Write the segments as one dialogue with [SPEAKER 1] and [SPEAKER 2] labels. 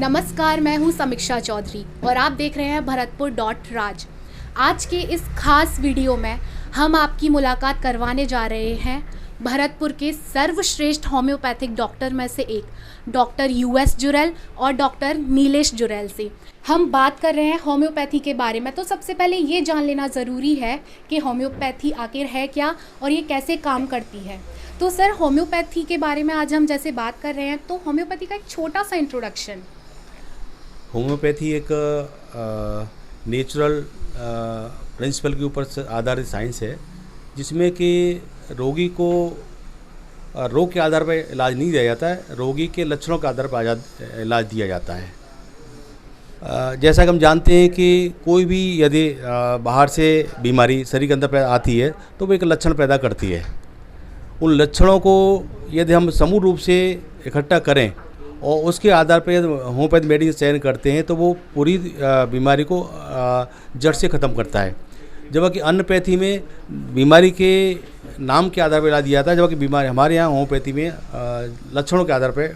[SPEAKER 1] नमस्कार, मैं हूं समीक्षा चौधरी और आप देख रहे हैं भरतपुर.राज। आज के इस खास वीडियो में हम आपकी मुलाकात करवाने जा रहे हैं भरतपुर के सर्वश्रेष्ठ होम्योपैथिक डॉक्टर में से एक डॉक्टर US जुरैल और डॉक्टर नीलेश जुरैल से। हम बात कर रहे हैं होम्योपैथी के बारे में। तो सबसे पहले ये जान लेना ज़रूरी है कि होम्योपैथी आखिर है क्या और ये कैसे काम करती है। तो सर, होम्योपैथी के बारे में आज हम जैसे बात कर रहे हैं, तो होम्योपैथी का एक छोटा सा इंट्रोडक्शन।
[SPEAKER 2] होम्योपैथी एक नेचुरल प्रिंसिपल के ऊपर आधारित साइंस है, जिसमें कि रोगी को रोग के आधार पर इलाज नहीं दिया जाता है, रोगी के लक्षणों के आधार पर इलाज दिया जाता है। जैसा कि हम जानते हैं कि कोई भी यदि बाहर से बीमारी शरीर के अंदर पर आती है तो वो एक लक्षण पैदा करती है। उन लक्षणों को यदि हम समूह रूप से इकट्ठा करें और उसके आधार पर यदि होम्योपैथी मेडिसिन चयन करते हैं तो वो पूरी बीमारी को जड़ से ख़त्म करता है। जबकि अन्यपैथी में बीमारी के नाम के आधार पर इलाज दिया जाता है, जबकि बीमारी हमारे यहाँ होम्योपैथी में लक्षणों के आधार पर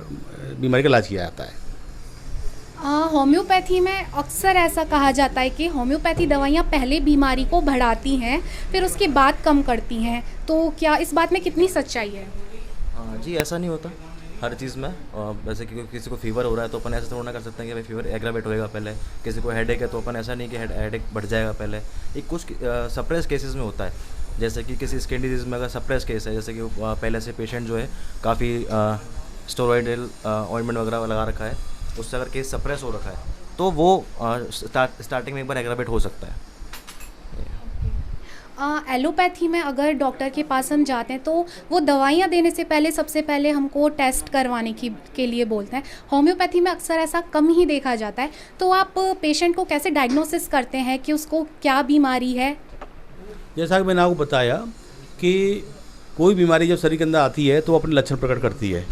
[SPEAKER 2] बीमारी का इलाज किया जाता है।
[SPEAKER 1] होम्योपैथी में अक्सर ऐसा कहा जाता है कि होम्योपैथी दवाइयाँ पहले बीमारी को बढ़ाती हैं, फिर उसके बाद कम करती हैं। तो क्या इस बात में कितनी सच्चाई है?
[SPEAKER 3] जी, ऐसा नहीं होता हर चीज़ में। जैसे कि किसी को फीवर हो रहा है तो अपन ऐसा थोड़ा ना कर सकते हैं कि भाई फीवर एग्रावेट होएगा पहले। किसी को हेडेक है तो अपन ऐसा नहीं कि हेडेक बढ़ जाएगा पहले। ये कुछ सप्रेस केसेस में होता है, जैसे कि किसी स्किन डिजीज़ में अगर सप्रेस केस है, जैसे कि पहले से पेशेंट जो है काफ़ी स्टेरॉइडल ऑइंटमेंट वगैरह लगा रखा है, उससे अगर केस सप्रेस हो रखा है तो वो स्टार्टिंग में एक बार एग्रावेट हो सकता है।
[SPEAKER 1] एलोपैथी में अगर डॉक्टर के पास हम जाते हैं तो वो दवाइयाँ देने से पहले सबसे पहले हमको टेस्ट करवाने के लिए बोलते हैं। होम्योपैथी में अक्सर ऐसा कम ही देखा जाता है। तो आप पेशेंट को कैसे डायग्नोसिस करते हैं कि उसको क्या बीमारी है?
[SPEAKER 2] जैसा कि मैंने आपको बताया कि कोई बीमारी जब शरीर के अंदर आती है तो वो अपने लक्षण प्रकट करती है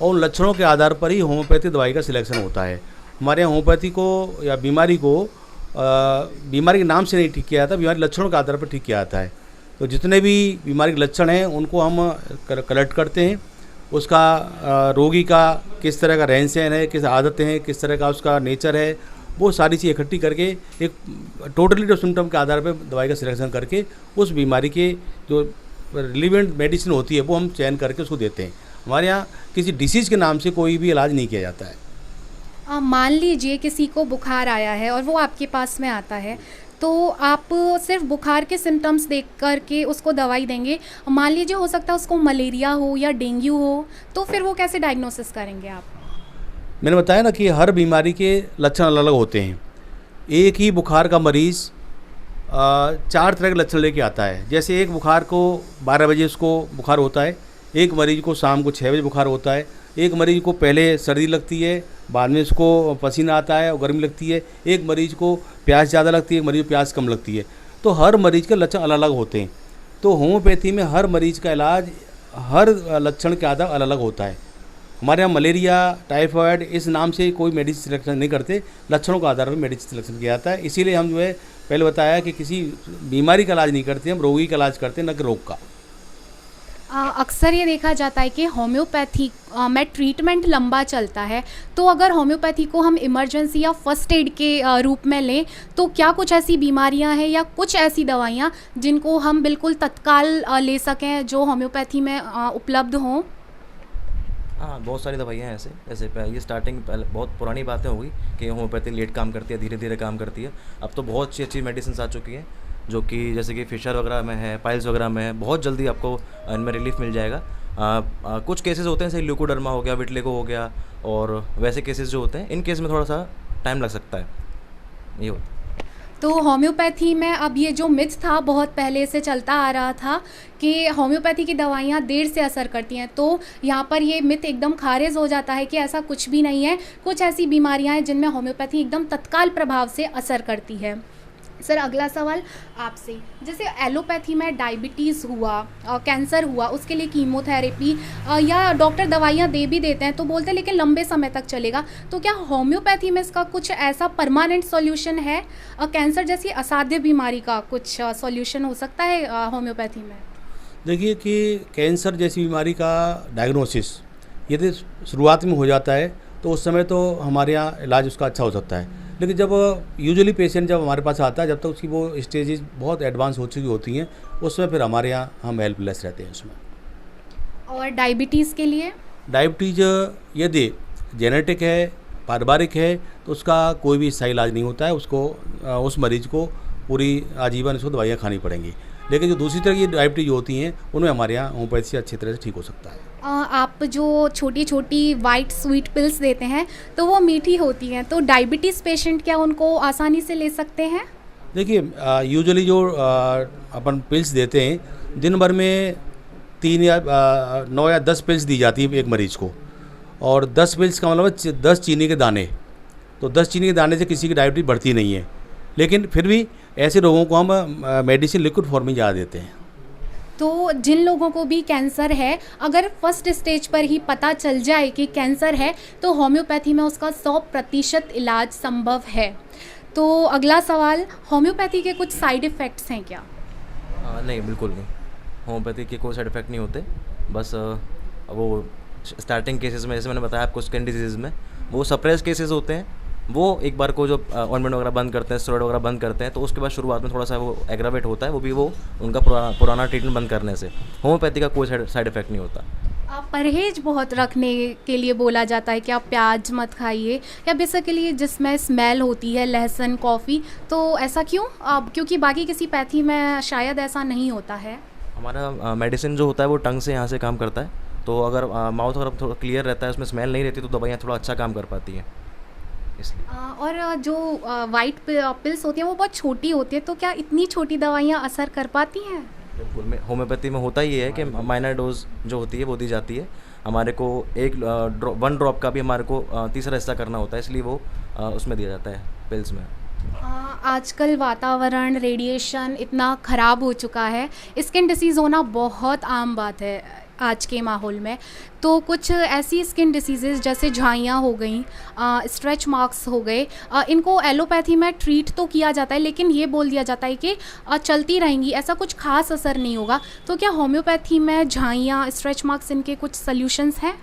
[SPEAKER 2] और उन लक्षणों के आधार पर ही होम्योपैथी दवाई का सिलेक्शन होता है। हमारे यहाँ होम्योपैथी को या बीमारी को बीमारी के नाम से नहीं ठीक किया जाता, बीमारी लक्षणों के आधार पर ठीक किया जाता है। तो जितने भी बीमारी के लक्षण हैं उनको हम कलेक्ट करते हैं। उसका रोगी का किस तरह का रहन सहन है, किस आदतें हैं, किस तरह का उसका नेचर है, वो सारी चीज़ इकट्ठी करके एक टोटली सिम्टम के आधार पर दवाई का सिलेक्शन करके उस बीमारी के जो रिलीवेंट मेडिसिन होती है वो हम चयन करके उसको देते हैं। हमारे यहाँ किसी डिसीज़ के नाम से कोई भी इलाज नहीं किया जाता है।
[SPEAKER 1] मान लीजिए किसी को बुखार आया है और वो आपके पास में आता है, तो आप सिर्फ बुखार के सिम्टम्स देख कर के उसको दवाई देंगे। मान लीजिए हो सकता है उसको मलेरिया हो या डेंगू हो, तो फिर वो कैसे डायग्नोसिस करेंगे आप?
[SPEAKER 2] मैंने बताया ना कि हर बीमारी के लक्षण अलग अलग होते हैं। एक ही बुखार का मरीज़ 4 तरह के लक्षण लेके आता है। जैसे एक बुखार को 12 बजे उसको बुखार होता है, एक मरीज को शाम को 6 बजे बुखार होता है, एक मरीज को पहले सर्दी लगती है, बाद में उसको पसीना आता है और गर्मी लगती है, एक मरीज को प्यास ज़्यादा लगती है, एक मरीज को प्यास कम लगती है। तो हर मरीज के लक्षण अलग अलग होते हैं। तो होम्योपैथी में हर मरीज का इलाज हर लक्षण के आधार अलग अलग होता है। हमारे यहाँ मलेरिया, टाइफाइड इस नाम से कोई मेडिसिन सिलेक्शन नहीं करते, लक्षणों का आधार पर मेडिसिन सिलेक्शन किया जाता है। इसीलिए हम जो है पहले बताया कि किसी बीमारी का इलाज नहीं करते, हम रोगी का इलाज करते हैं, न कि रोग का।
[SPEAKER 1] अक्सर ये देखा जाता है कि होम्योपैथी में ट्रीटमेंट लंबा चलता है। तो अगर होम्योपैथी को हम इमरजेंसी या फर्स्ट एड के रूप में लें तो क्या कुछ ऐसी बीमारियां हैं या कुछ ऐसी दवाइयां जिनको हम बिल्कुल तत्काल ले सकें जो होम्योपैथी में उपलब्ध हों?
[SPEAKER 3] हाँ, बहुत सारी दवाइयाँ हैं ऐसे। जैसे ये स्टार्टिंग पहले बहुत पुरानी बातें हो गई कि होम्योपैथी लेट काम करती है, धीरे धीरे काम करती है। अब तो बहुत अच्छी अच्छी मेडिसिन आ चुकी हैं जो कि जैसे कि फिशर वगैरह में है, पाइल्स वगैरह में है, बहुत जल्दी आपको इनमें रिलीफ मिल जाएगा। कुछ केसेस होते हैं जैसे ल्यूकोडर्मा हो गया, विटलिगो हो गया, और वैसे केसेस जो होते हैं इन केस में थोड़ा सा टाइम लग सकता है। ये होता है।
[SPEAKER 1] तो होम्योपैथी में अब ये जो मिथ था बहुत पहले से चलता आ रहा था कि होम्योपैथी की दवाइयाँ देर से असर करती हैं, तो यहाँ पर ये मिथ एकदम खारिज हो जाता है कि ऐसा कुछ भी नहीं है। कुछ ऐसी बीमारियाँ हैं जिनमें होम्योपैथी एकदम तत्काल प्रभाव से असर करती है। सर, अगला सवाल आपसे, जैसे एलोपैथी में डायबिटीज़ हुआ, कैंसर हुआ, उसके लिए कीमोथेरेपी या डॉक्टर दवाइयाँ दे भी देते हैं तो बोलते हैं लेकिन लंबे समय तक चलेगा। तो क्या होम्योपैथी में इसका कुछ ऐसा परमानेंट सॉल्यूशन है? कैंसर जैसी असाध्य बीमारी का कुछ सॉल्यूशन हो सकता है होम्योपैथी में?
[SPEAKER 2] देखिए कि कैंसर जैसी बीमारी का डायग्नोसिस यदि शुरुआत में हो जाता है तो उस समय तो हमारे यहाँ इलाज उसका अच्छा हो सकता है। लेकिन जब यूजुअली पेशेंट जब हमारे पास आता है, जब तक उसकी वो स्टेजेस बहुत एडवांस हो चुकी होती हैं, उसमें फिर हमारे यहाँ हम हेल्पलेस रहते हैं उसमें।
[SPEAKER 1] और डायबिटीज़ के लिए?
[SPEAKER 2] डायबिटीज़ यदि जेनेटिक है, पारिवारिक है, तो उसका कोई भी सही इलाज नहीं होता है। उसको उस मरीज़ को पूरी आजीवन उसको दवाइयाँ खानी पड़ेंगी। लेकिन जो दूसरी तरह की डायबिटीज़ होती हैं, उनमें हमारे यहाँ होम्योपैथी से अच्छी तरह से ठीक हो सकता है।
[SPEAKER 1] आप जो छोटी छोटी वाइट स्वीट पिल्स देते हैं तो वो मीठी होती हैं, तो डायबिटीज़ पेशेंट क्या उनको आसानी से ले सकते हैं?
[SPEAKER 2] देखिए, यूजुअली जो अपन पिल्स देते हैं, दिन भर में 3 या 9 या 10 पिल्स दी जाती है एक मरीज़ को। और 10 पिल्स का मतलब है 10 चीनी के दाने। तो 10 चीनी के दाने से किसी की डायबिटीज़ बढ़ती नहीं है। लेकिन फिर भी ऐसे लोगों को हम मेडिसिन लिक्विड फॉर्म में ज़्यादा देते हैं।
[SPEAKER 1] तो जिन लोगों को भी कैंसर है, अगर फर्स्ट स्टेज पर ही पता चल जाए कि कैंसर है, तो होम्योपैथी में उसका 100% इलाज संभव है। तो अगला सवाल, होम्योपैथी के कुछ साइड इफ़ेक्ट्स हैं क्या?
[SPEAKER 3] नहीं, बिल्कुल नहीं। होम्योपैथी के कोई साइड इफ़ेक्ट नहीं होते। बस वो स्टार्टिंग केसेस में, जैसे मैंने बताया आपको, स्किन डिजीज़ में वो सप्रेस केसेस होते हैं। वो एक बार को जो ऑइंटमेंट वगैरह बंद करते हैं, स्टेरॉइड वगैरह बंद करते हैं, तो उसके बाद शुरुआत में थोड़ा सा वो एग्रावेट होता है। वो भी वो उनका पुराना ट्रीटमेंट बंद करने से। होम्योपैथी का कोई साइड इफ़ेक्ट नहीं होता।
[SPEAKER 1] परहेज बहुत रखने के लिए बोला जाता है कि आप प्याज मत खाइए, या बेसिकली जिसमें स्मेल होती है, लहसुन, कॉफ़ी, तो ऐसा क्यों? क्योंकि बाकी किसी पैथी में शायद ऐसा नहीं होता है।
[SPEAKER 3] हमारा मेडिसिन जो होता है वो टंग से यहाँ से काम करता है। तो अगर माउथ अगर थोड़ा क्लियर रहता है, उसमें स्मेल नहीं रहती, तो दवाइयाँ थोड़ा अच्छा काम कर पाती हैं, इसलिए।
[SPEAKER 1] और जो वाइट पिल्स होती हैं वो बहुत छोटी होती है, तो क्या इतनी छोटी दवाइयाँ असर कर पाती हैं?
[SPEAKER 3] बिल्कुल, होम्योपैथी में होता ही है कि माइनर डोज जो होती है वो दी जाती है। हमारे को 1 ड्रॉप का भी हमारे को तीसरा हिस्सा करना होता है, इसलिए वो उसमें दिया जाता है पिल्स में।
[SPEAKER 1] आजकल वातावरण, रेडिएशन इतना ख़राब हो चुका है, स्किन डिसीज़ होना बहुत आम बात है आज के माहौल में। तो कुछ ऐसी स्किन डिसीज़ेज़ जैसे झाइयाँ हो गई, स्ट्रेच मार्क्स हो गए, इनको एलोपैथी में ट्रीट तो किया जाता है, लेकिन ये बोल दिया जाता है कि चलती रहेंगी, ऐसा कुछ खास असर नहीं होगा। तो क्या होम्योपैथी में झाइयाँ, स्ट्रेच मार्क्स, इनके कुछ सॉल्यूशंस हैं?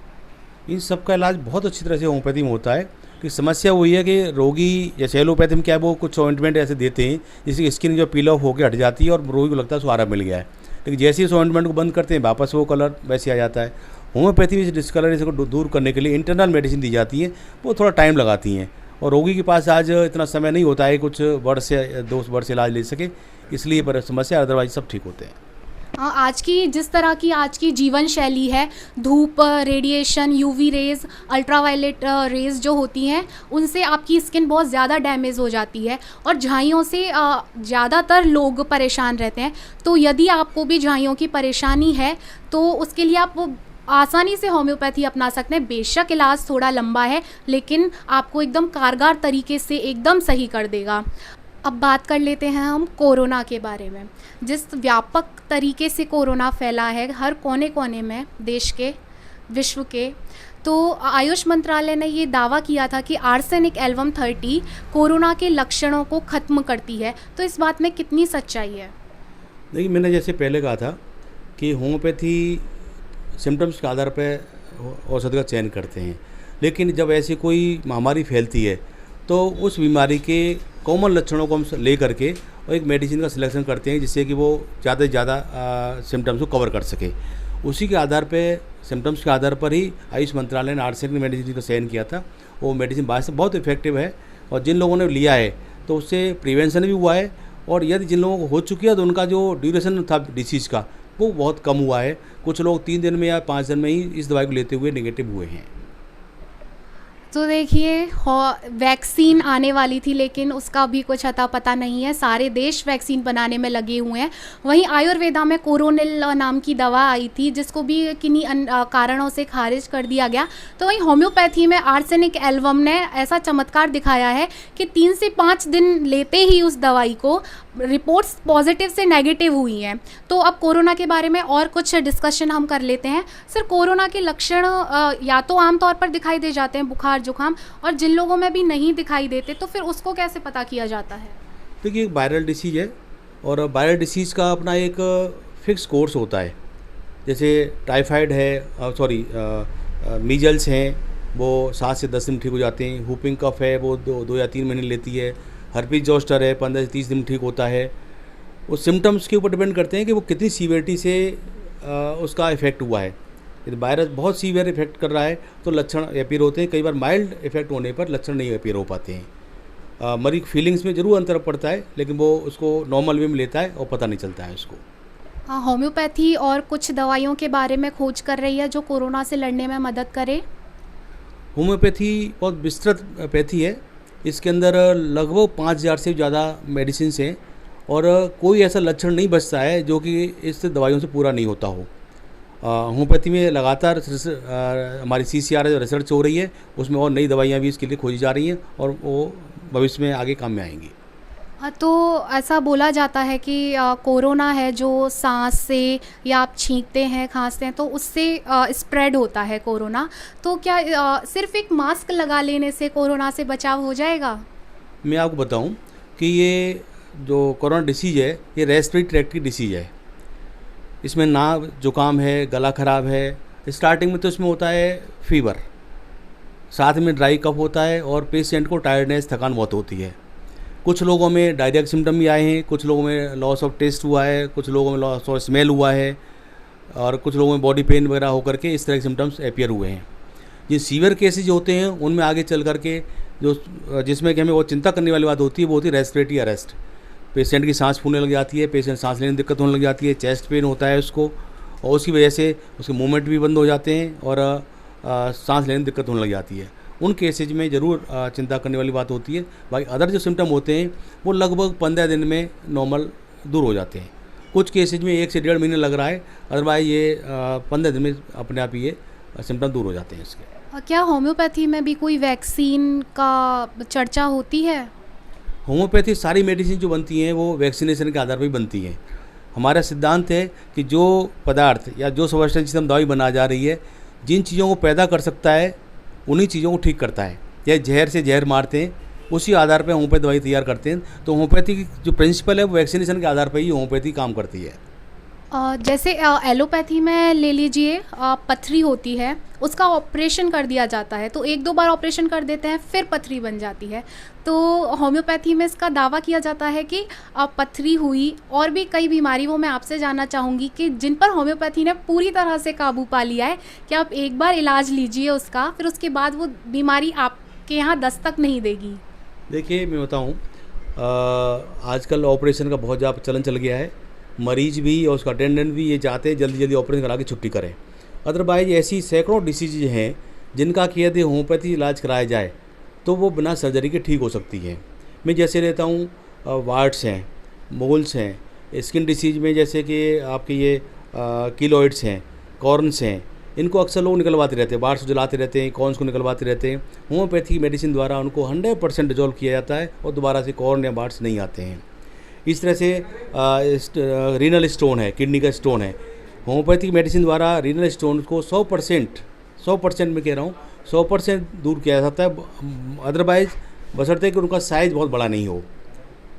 [SPEAKER 2] इन सब का इलाज बहुत अच्छी तरह से होम्योपैथी में होता है। कि समस्या वही है कि रोगी, जैसे एलोपैथी में क्या है, वो कुछ ऑइंटमेंट ऐसे देते हैं जिसकी स्किन जो पील ऑफ होकर हट जाती है और रोगी को लगता है उसको आराम मिल गया है। लेकिन जैसे ही उस ऑइंटमेंट को बंद करते हैं, वापस वो कलर वैसे आ जाता है। होम्योपैथी में डिस्कलरेशन को दूर करने के लिए इंटरनल मेडिसिन दी जाती है, वो थोड़ा टाइम लगाती हैं। और रोगी के पास आज इतना समय नहीं होता है कुछ वर्ष से 2 वर्ष इलाज ले सके, इसलिए पर समस्या, अदरवाइज सब ठीक होते हैं।
[SPEAKER 1] आज की जिस तरह की आज की जीवन शैली है, धूप, radiation, UV rays, ultraviolet rays जो होती हैं, उनसे आपकी स्किन बहुत ज़्यादा डैमेज हो जाती है और झाइयों से ज़्यादातर लोग परेशान रहते हैं। तो यदि आपको भी झाइयों की परेशानी है, तो उसके लिए आप आसानी से होम्योपैथी अपना सकते हैं। बेशक इलाज थोड़ा लंबा है, लेकिन आपको एकदम कारगर तरीके से एकदम सही कर देगा। अब बात कर लेते हैं हम कोरोना के बारे में। जिस व्यापक तरीके से कोरोना फैला है हर कोने कोने में, देश के, विश्व के, तो आयुष मंत्रालय ने ये दावा किया था कि आर्सेनिक एल्बम 30 कोरोना के लक्षणों को ख़त्म करती है। तो इस बात में कितनी सच्चाई है?
[SPEAKER 2] देखिए, मैंने जैसे पहले कहा था कि होम्योपैथी सिम्टम्स के आधार पर औषधि का चयन करते हैं, लेकिन जब ऐसी कोई महामारी फैलती है तो उस बीमारी के कॉमन लक्षणों को हम ले करके और एक मेडिसिन का सिलेक्शन करते हैं, जिससे कि वो ज़्यादा से ज़्यादा सिम्टम्स को कवर कर सके। उसी के आधार पे, सिम्टम्स के आधार पर ही आयुष मंत्रालय ने आर्सेनिक मेडिसिन का चयन किया था। वो मेडिसिन बाद से बहुत इफेक्टिव है और जिन लोगों ने लिया है तो उससे प्रिवेंशन भी हुआ है, और यदि जिन लोगों को हो चुकी है तो उनका जो ड्यूरेशन था डिसीज़ का वो बहुत कम हुआ है। कुछ लोग 3 दिन में या 5 दिन में ही इस दवाई को लेते हुए नेगेटिव हुए हैं।
[SPEAKER 1] तो देखिए, वैक्सीन आने वाली थी, लेकिन उसका भी कुछ अता पता नहीं है। सारे देश वैक्सीन बनाने में लगे हुए हैं। वहीं आयुर्वेदा में कोरोनिल नाम की दवा आई थी, जिसको भी किन्हीं कारणों से खारिज कर दिया गया। तो वहीं होम्योपैथी में आर्सेनिक एल्बम ने ऐसा चमत्कार दिखाया है कि 3 से 5 दिन लेते ही उस दवाई को रिपोर्ट्स पॉजिटिव से नेगेटिव हुई हैं। तो अब कोरोना के बारे में और कुछ डिस्कशन हम कर लेते हैं। सर, कोरोना के लक्षण या तो आमतौर पर दिखाई दे जाते हैं, बुखार, जुकाम, और जिन लोगों में भी नहीं दिखाई देते, तो फिर उसको कैसे पता किया जाता है?
[SPEAKER 2] देखिए, वायरल डिसीज़ है और वायरल डिसीज़ का अपना एक फिक्स कोर्स होता है। जैसे टाइफाइड है, मीजल्स हैं, वो 7 से 10 दिन ठीक हो जाते हैं। हुपिंग कफ है वो 2 या 3 महीने लेती है। हर्पीज जोस्टर है 15 से 30 दिन ठीक होता है। वो सिम्टम्स के ऊपर डिपेंड करते हैं कि वो कितनी सीवियरिटी से उसका इफेक्ट हुआ है। यदि वायरस बहुत सीवियर इफेक्ट कर रहा है तो लक्षण अपीयर होते हैं। कई बार माइल्ड इफेक्ट होने पर लक्षण नहीं अपीयर हो पाते हैं। मरीज फीलिंग्स में ज़रूर अंतर पड़ता है, लेकिन वो उसको नॉर्मल वे में लेता है और पता नहीं चलता है उसको।
[SPEAKER 1] हाँ, होम्योपैथी और कुछ दवाइयों के बारे में खोज कर रही है जो कोरोना से लड़ने में मदद करे।
[SPEAKER 2] होम्योपैथी बहुत विस्तृत पैथी है। इसके अंदर लगभग 5000 से ज़्यादा मेडिसिन हैं और कोई ऐसा लक्षण नहीं बचता है जो कि इस दवाइयों से पूरा नहीं होता हो। होम्योपैथी में लगातार हमारी CCR रिसर्च हो रही है, उसमें और नई दवाइयाँ भी इसके लिए खोजी जा रही हैं और वो भविष्य में आगे काम में आएंगी।
[SPEAKER 1] हाँ, तो ऐसा बोला जाता है कि कोरोना है जो सांस से या आप छींकते हैं, खांसते हैं तो उससे स्प्रेड होता है कोरोना। तो क्या सिर्फ एक मास्क लगा लेने से कोरोना से बचाव हो जाएगा?
[SPEAKER 2] मैं आपको बताऊं कि ये जो कोरोना डिसीज़ है ये रेस्पिरेटरी ट्रैक्ट की डिसीज़ है। इसमें नाक जुकाम है, गला ख़राब है। स्टार्टिंग में तो इसमें होता है फीवर, साथ में ड्राई कफ होता है और पेशेंट को टायर्डनेस, थकान बहुत होती है। कुछ लोगों में डायरिया के सिम्टम भी आए हैं, कुछ लोगों में लॉस ऑफ टेस्ट हुआ है, कुछ लोगों में लॉस ऑफ स्मेल हुआ है और कुछ लोगों में बॉडी पेन वगैरह होकर के इस तरह के सिम्टम्स अपीयर हुए हैं। ये सीवियर केसेज होते हैं उनमें आगे चल करके जो जिसमें कि हमें बहुत चिंता करने वाली बात होती है वो होती है रेस्पिरेटरी अरेस्ट। पेशेंट की सांस फूलने लग जाती है, पेशेंट सांस लेने में दिक्कत होने लग जाती है, चेस्ट पेन होता है उसको और उसकी वजह से उसके मूवमेंट भी बंद हो जाते हैं और सांस लेने में दिक्कत होने लग जाती है। उन केसेज में ज़रूर चिंता करने वाली बात होती है। बाकी अदर जो सिम्टम होते हैं वो लगभग 15 दिन में नॉर्मल दूर हो जाते हैं। कुछ केसेज में 1 से 1.5 महीने लग रहा है, अदरवाइज ये 15 दिन में अपने आप ही ये सिम्टम दूर हो जाते हैं इसके।
[SPEAKER 1] क्या होम्योपैथी में भी कोई वैक्सीन का चर्चा होती है?
[SPEAKER 2] होम्योपैथी सारी मेडिसिन जो बनती हैं वो वैक्सीनेशन के आधार पर ही बनती हैं। हमारा सिद्धांत है कि जो पदार्थ या जो सब्सटेंस जिससे हम दवाई बना जा रही है, जिन चीज़ों को पैदा कर सकता है उन्हीं चीज़ों को ठीक करता है। या जहर से जहर मारते हैं, उसी आधार पर होम्योपैथी दवाई तैयार करते हैं। तो होम्योपैथी की जो प्रिंसिपल है वो वैक्सीनेशन के आधार पर ही होम्योपैथी काम करती है।
[SPEAKER 1] जैसे एलोपैथी में ले लीजिए, पथरी होती है उसका ऑपरेशन कर दिया जाता है, तो 1-2 बार ऑपरेशन कर देते हैं फिर पथरी बन जाती है। तो होम्योपैथी में इसका दावा किया जाता है कि पथरी हुई और भी कई बीमारी, वो मैं आपसे जानना चाहूँगी कि जिन पर होम्योपैथी ने पूरी तरह से काबू पा लिया है, कि आप एक बार इलाज लीजिए उसका, फिर उसके बाद वो बीमारी आपके यहाँ दस्तक नहीं देगी।
[SPEAKER 2] देखिए मैं बताऊँ, आजकल ऑपरेशन का बहुत ज़्यादा चलन चल गया है। मरीज भी और उसका अटेंडेंट भी ये चाहते हैं जल्दी जल्दी ऑपरेशन करा के छुट्टी करें। अदरवाइज ऐसी सैकड़ों डिसीज हैं जिनका कि यदि होम्योपैथी इलाज कराया जाए तो वो बिना सर्जरी के ठीक हो सकती है। मैं जैसे लेता हूँ वार्ड्स हैं, मोल्स हैं, स्किन डिसीज में जैसे कि आपके ये कीलॉइड्स हैं, कॉर्न्स हैं, इनको अक्सर लोग निकलवाते रहते हैं, वार्ड्स को जलाते रहते हैं, कॉर्न्स को निकलवाते रहते हैं। होम्योपैथी मेडिसिन द्वारा उनको 100% डिजॉल्व किया जाता है और दोबारा से कॉर्न या वार्ड्स नहीं आते हैं। इस तरह से रीनल स्टोन है, किडनी का स्टोन है, होम्योपैथिक मेडिसिन द्वारा रीनल स्टोन को 100% में कह रहा हूँ 100% दूर किया जा सकता है। अदरवाइज बशर्ते कि उनका साइज़ बहुत बड़ा नहीं हो।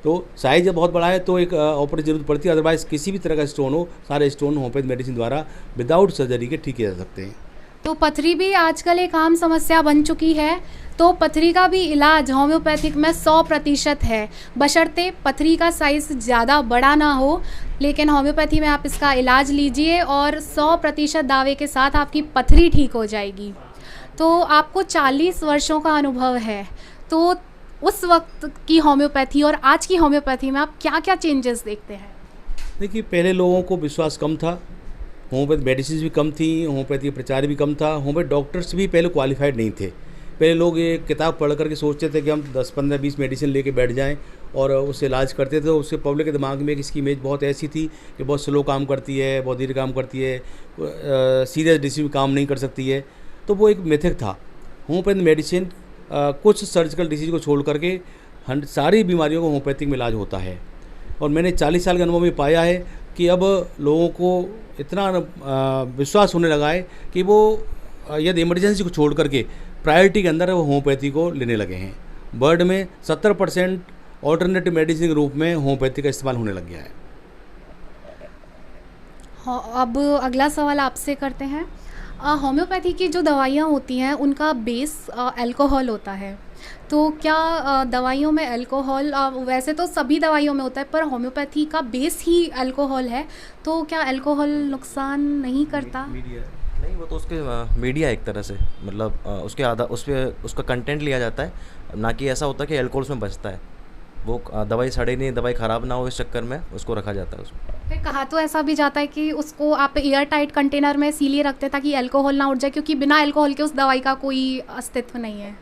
[SPEAKER 2] तो साइज़ जब बहुत बड़ा है तो एक ऑपरेशन जरूरत पड़ती है। अदरवाइज किसी भी तरह का स्टोन हो, सारे स्टोन होम्योपैथिक मेडिसिन द्वारा विदाउट सर्जरी के ठीक किए जा सकते हैं।
[SPEAKER 1] तो पथरी भी आजकल एक आम समस्या बन चुकी है, तो पथरी का भी इलाज होम्योपैथिक में 100% है, बशर्ते पथरी का साइज़ ज़्यादा बड़ा ना हो। लेकिन होम्योपैथी में आप इसका इलाज लीजिए और 100% दावे के साथ आपकी पथरी ठीक हो जाएगी। तो आपको 40 वर्षों का अनुभव है, तो उस वक्त की होम्योपैथी और आज की होम्योपैथी में आप क्या क्या चेंजेस देखते हैं?
[SPEAKER 2] देखिए, पहले लोगों को विश्वास कम था, होम्योपैथी मेडिसिन भी कम थी, होम्योपैथी प्रचार भी कम था, होम्योपैथी डॉक्टर्स भी पहले क्वालिफाइड नहीं थे। पहले लोग ये किताब पढ़ करके सोचते थे कि हम 10, 15, 20 मेडिसिन लेके बैठ जाएं और उससे इलाज करते थे। तो उससे पब्लिक के दिमाग में इसकी इमेज बहुत ऐसी थी कि बहुत स्लो काम करती है, बहुत धीरे काम करती है, सीरियस डिसीज में काम नहीं कर सकती है। तो वो एक मिथक था। होम्योपैथी मेडिसिन कुछ सर्जिकल डिसीज को छोड़ करके सारी बीमारियों को होम्योपैथिक में इलाज होता है। और मैंने 40 साल के अनुभव में पाया है कि अब लोगों को इतना विश्वास होने लगा है कि वो यदि इमरजेंसी को छोड़ करके प्रायोरिटी के अंदर वो होम्योपैथी को लेने लगे हैं। वर्ल्ड में 70% ऑल्टरनेटिव मेडिसिन के रूप में होम्योपैथी का इस्तेमाल होने लग गया है।
[SPEAKER 1] हाँ, अब अगला सवाल आपसे करते हैं। होम्योपैथी की जो दवाइयाँ होती हैं उनका बेस अल्कोहल होता है। तो क्या दवाइयों में अल्कोहल वैसे तो सभी दवाइयों में होता है पर होम्योपैथी का बेस ही अल्कोहल है, तो क्या अल्कोहल नुकसान नहीं करता?
[SPEAKER 3] नहीं, वो तो उसके मीडिया एक तरह से, मतलब उसके आधा उस पे उसका कंटेंट लिया जाता है, ना कि ऐसा होता है कि अल्कोहल उसमें बचता है। वो दवाई सड़े नहीं, दवाई ख़राब ना हो, इस चक्कर में उसको रखा जाता है उसमें।
[SPEAKER 1] फिर कहा तो ऐसा भी जाता है कि उसको आप एयर टाइट कंटेनर में इसीलिए रखते हैं ताकि अल्कोहल ना उड़ जाए, क्योंकि बिना अल्कोहल के उस दवाई का कोई अस्तित्व नहीं है।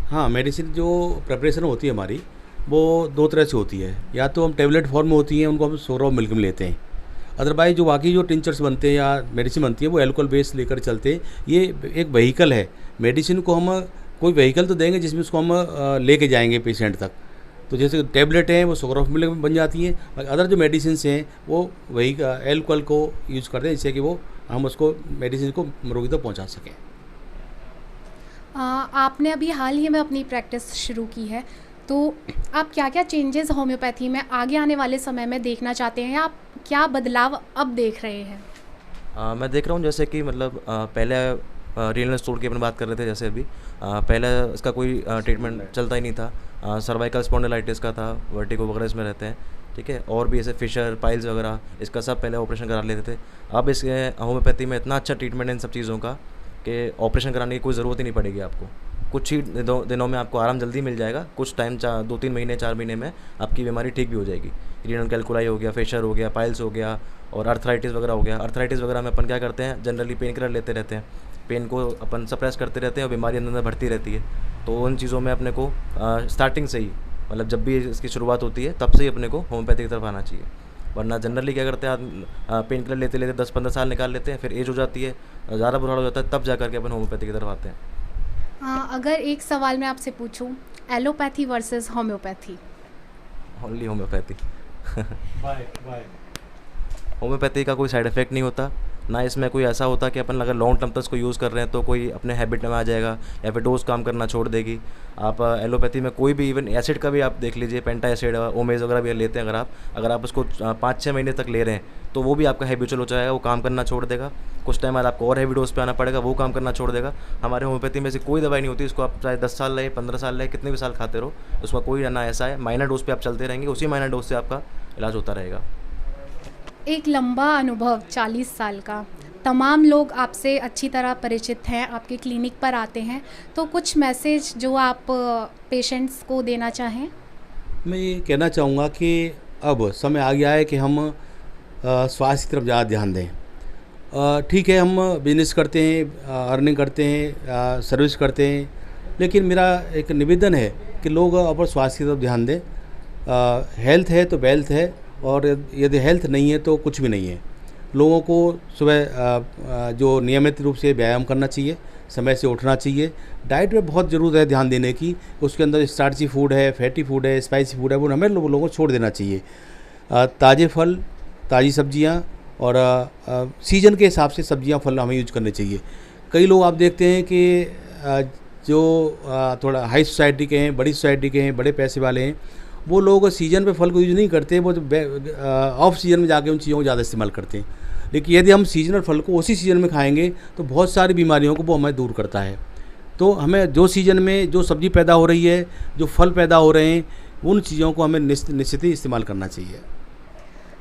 [SPEAKER 2] हाँ, मेडिसिन जो प्रिपरेशन होती है हमारी, वो दो तरह से होती है। या तो हम टेबलेट फॉर्म में होती हैं, उनको हम सोरा मिल्क में लेते हैं। अदरवाइज जो बाकी जो टिंचर्स बनते हैं या मेडिसिन बनती है वो अल्कोहल बेस लेकर चलते हैं। ये एक व्हीकल है। मेडिसिन को हम कोई व्हीकल तो देंगे जिसमें उसको हम लेके जाएंगे पेशेंट तक। तो जैसे टैबलेट हैं वो सोरा मिल्क में बन जाती हैं, और अदर जो मेडिसिन हैं वो वही अल्कोहल को यूज़ करते हैं, जिससे कि वो हम उसको मेडिसिन को रोगी तक पहुँचा सकें।
[SPEAKER 1] आपने अभी हाल ही में अपनी प्रैक्टिस शुरू की है, तो आप क्या-क्या चेंजेस होम्योपैथी में आगे आने वाले समय में देखना चाहते हैं, या आप क्या बदलाव अब देख रहे हैं?
[SPEAKER 3] मैं देख रहा हूँ जैसे कि मतलब पहले रीनल स्टोन की अपन बात कर रहे थे, जैसे अभी पहले इसका कोई ट्रीटमेंट चलता ही नहीं था। सर्वाइकल स्पॉन्डिलाइटिस का था, वर्टिगो वगैरह इसमें रहते हैं, ठीक है, और भी ऐसे फिशर पाइल्स वगैरह, इसका सब पहले ऑपरेशन करा लेते थे। अब इसके होम्योपैथी में इतना अच्छा ट्रीटमेंट है इन सब चीज़ों का कि ऑपरेशन कराने की कोई ज़रूरत ही नहीं पड़ेगी आपको। कुछ ही दिनों में आपको आराम जल्दी मिल जाएगा। कुछ टाइम 2-3 महीने 4 महीने में आपकी बीमारी ठीक भी हो जाएगी। रीनल कैल्कुलाई हो गया, फेशर हो गया, पाइल्स हो गया, और अर्थराइटिस वगैरह हो गया। अर्थराइटिस वगैरह में अपन क्या करते हैं, जनरली पेन किलर लेते रहते हैं, पेन को अपन सप्रेस करते रहते हैं और बीमारी अंदर अंदर बढ़ती रहती है। तो उन चीज़ों में अपने को स्टार्टिंग से ही, मतलब जब भी इसकी शुरुआत होती है तब से ही अपने को होम्योपैथी की तरफ आना चाहिए। वरना जनरली क्या करते हैं आदमी, पेन किलर लेते लेते 10-15 साल निकाल लेते हैं, फिर एज हो जाती है, ज़्यादा बुरा हो जाता है, तब जा करके अपन होम्योपैथी की तरफ आते हैं।
[SPEAKER 1] अगर एक सवाल मैं आपसे पूछूं, allopathy versus homeopathy?
[SPEAKER 3] Only homeopathy. Homeopathy का कोई साइड इफ़ेक्ट नहीं होता, ना इसमें कोई ऐसा होता कि अपन अगर लॉन्ग टर्म तक इसको यूज़ कर रहे हैं तो कोई अपने हैबिट में आ जाएगा या फिर डोज काम करना छोड़ देगी। आप एलोपैथी में कोई भी, इवन एसिड का भी आप देख लीजिए, पेंटा एसिड, ओमेज वगैरह भी लेते हैं अगर आप उसको 5-6 महीने तक ले रहे हैं तो वो भी आपका हैबिचुअल हो जाएगा, वो काम करना छोड़ देगा। कुछ टाइम बाद आपको और हैवी डोज पे आना पड़ेगा, वो काम करना छोड़ देगा। हमारे होम्योपैथी में ऐसी कोई दवाई नहीं होती, इसको आप चाहे 10 साल रहे, 15 साल रहे, कितने भी साल खाते रहो, उसका कोई ना ऐसा है। माइनर डोज पे आप चलते रहेंगे, उसी माइनर डोज से आपका इलाज होता रहेगा।
[SPEAKER 1] एक लंबा अनुभव 40 साल का, तमाम लोग आपसे अच्छी तरह परिचित हैं, आपके क्लिनिक पर आते हैं, तो कुछ मैसेज जो आप पेशेंट्स को देना चाहें?
[SPEAKER 2] मैं ये कहना चाहूँगा कि अब समय आ गया है कि हम स्वास्थ्य की तरफ ज़्यादा ध्यान दें। ठीक है, हम बिजनेस करते हैं, अर्निंग करते हैं, सर्विस करते हैं, लेकिन मेरा एक निवेदन है कि लोग अब स्वास्थ्य की तरफ ध्यान दें। हेल्थ है तो वेल्थ है, और यदि हेल्थ नहीं है तो कुछ भी नहीं है। लोगों को सुबह जो नियमित रूप से व्यायाम करना चाहिए, समय से उठना चाहिए। डाइट में बहुत ज़रूरत है ध्यान देने की, उसके अंदर स्टार्ची फूड है, फैटी फूड है, स्पाइसी फूड है, वो हमें लोगों को छोड़ देना चाहिए। ताज़े फल, ताज़ी सब्जियां और सीजन के हिसाब से सब्जियां फल हमें यूज करने चाहिए। कई लोग आप देखते हैं कि जो थोड़ा हाई सोसाइटी के हैं, बड़ी सोसाइटी के हैं, बड़े पैसे वाले हैं, वो लोग सीजन पे फल को यूज़ नहीं करते, वो ऑफ सीजन में जाके उन चीज़ों को ज़्यादा इस्तेमाल करते हैं। लेकिन यदि हम सीजनल फल को उसी सीजन में खाएंगे तो बहुत सारी बीमारियों को वो हमें दूर करता है। तो हमें जो सीजन में जो सब्ज़ी पैदा हो रही है, जो फल पैदा हो रहे हैं, उन चीज़ों को हमें निश्चित ही इस्तेमाल करना चाहिए।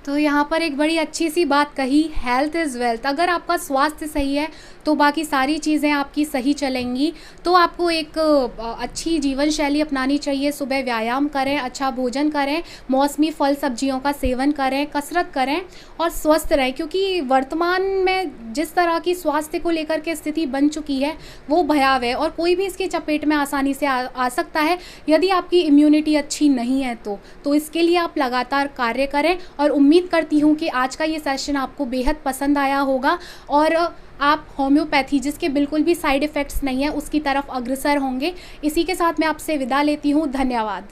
[SPEAKER 1] तो यहाँ पर एक बड़ी अच्छी सी बात कही, हेल्थ इज़ वेल्थ। अगर आपका स्वास्थ्य सही है तो बाकी सारी चीज़ें आपकी सही चलेंगी। तो आपको एक अच्छी जीवन शैली अपनानी चाहिए। सुबह व्यायाम करें, अच्छा भोजन करें, मौसमी फल सब्जियों का सेवन करें, कसरत करें और स्वस्थ रहें, क्योंकि वर्तमान में जिस तरह की स्वास्थ्य को लेकर के स्थिति बन चुकी है वो भयावह है, और कोई भी इसकी चपेट में आसानी से आ सकता है यदि आपकी इम्यूनिटी अच्छी नहीं है तो इसके लिए आप लगातार कार्य करें। और उम्मीद करती हूँ कि आज का ये सेशन आपको बेहद पसंद आया होगा और आप होम्योपैथी, जिसके बिल्कुल भी साइड इफ़ेक्ट्स नहीं है, उसकी तरफ अग्रसर होंगे। इसी के साथ मैं आपसे विदा लेती हूँ। धन्यवाद।